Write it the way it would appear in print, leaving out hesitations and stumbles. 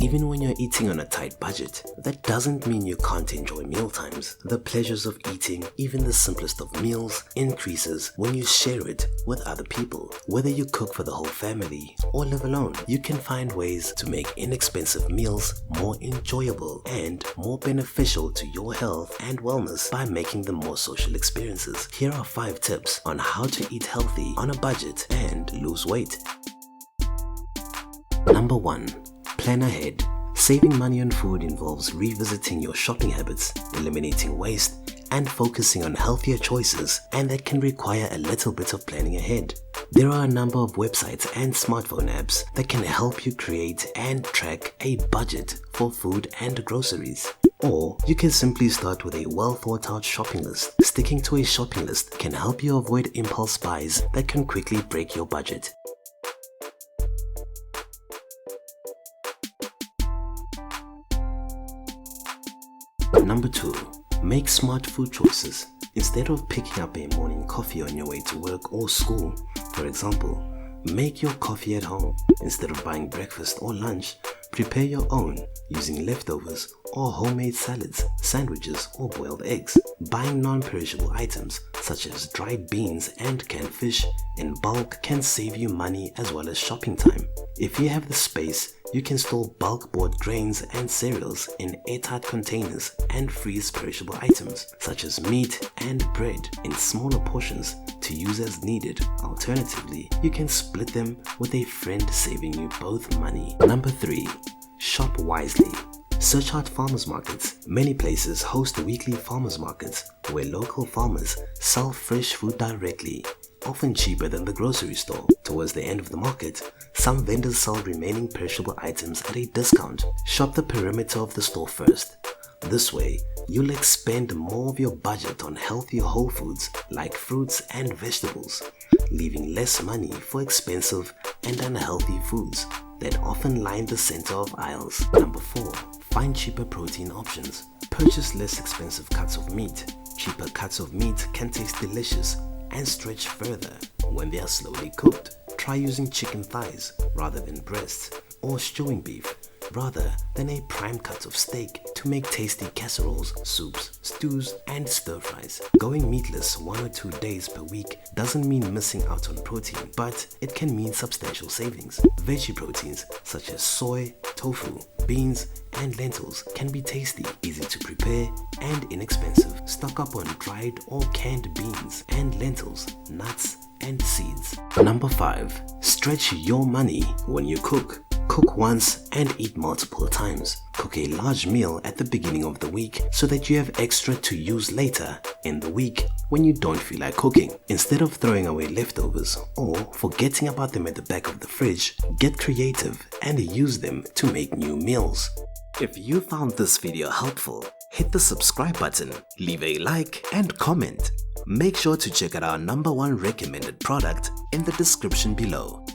Even when you're eating on a tight budget, that doesn't mean you can't enjoy mealtimes. The pleasures of eating, even the simplest of meals, increases when you share it with other people. Whether you cook for the whole family or live alone, you can find ways to make inexpensive meals more enjoyable and more beneficial to your health and wellness by making them more social experiences. Here are 5 tips on how to eat healthy on a budget and lose weight. Number 1. Plan ahead. Saving money on food involves revisiting your shopping habits, eliminating waste, and focusing on healthier choices, and that can require a little bit of planning ahead. There are a number of websites and smartphone apps that can help you create and track a budget for food and groceries. Or you can simply start with a well thought out shopping list. Sticking to a shopping list can help you avoid impulse buys that can quickly break your budget. Number 2. Make smart food choices. Instead of picking up a morning coffee on your way to work or school, for example, make your coffee at home. Instead of buying breakfast or lunch, prepare your own using leftovers or homemade salads, sandwiches, or boiled eggs. Buying non-perishable items such as dried beans and canned fish in bulk can save you money as well as shopping time. If you have the space, you can store bulk bought grains and cereals in airtight containers and freeze perishable items such as meat and bread in smaller portions to use as needed. Alternatively, you can split them with a friend, saving you both money. Number 3. Shop wisely. Search out farmers markets. Many places host weekly farmers markets where local farmers sell fresh food directly, often cheaper than the grocery store. Towards the end of the market, some vendors sell remaining perishable items at a discount. Shop the perimeter of the store first. This way, you'll expend more of your budget on healthy whole foods like fruits and vegetables, leaving less money for expensive and unhealthy foods that often line the center of aisles. Number 4. Find cheaper protein options. Purchase less expensive cuts of meat. Cheaper cuts of meat can taste delicious and stretch further when they are slowly cooked. Try using chicken thighs rather than breasts, or stewing beef rather than a prime cut of steak to make tasty casseroles, soups, stews, and stir-fries. Going meatless 1 or 2 days per week doesn't mean missing out on protein, but it can mean substantial savings. Veggie proteins such as soy, tofu, beans, and lentils can be tasty, easy to prepare, and inexpensive. Stock up on dried or canned beans and lentils, nuts, and seeds. Number 5. Stretch your money when you cook. Cook once and eat multiple times. Cook a large meal at the beginning of the week so that you have extra to use later in the week when you don't feel like cooking. Instead of throwing away leftovers or forgetting about them at the back of the fridge, get creative and use them to make new meals. If you found this video helpful, hit the subscribe button, leave a like and comment. Make sure to check out our number 1 recommended product in the description below.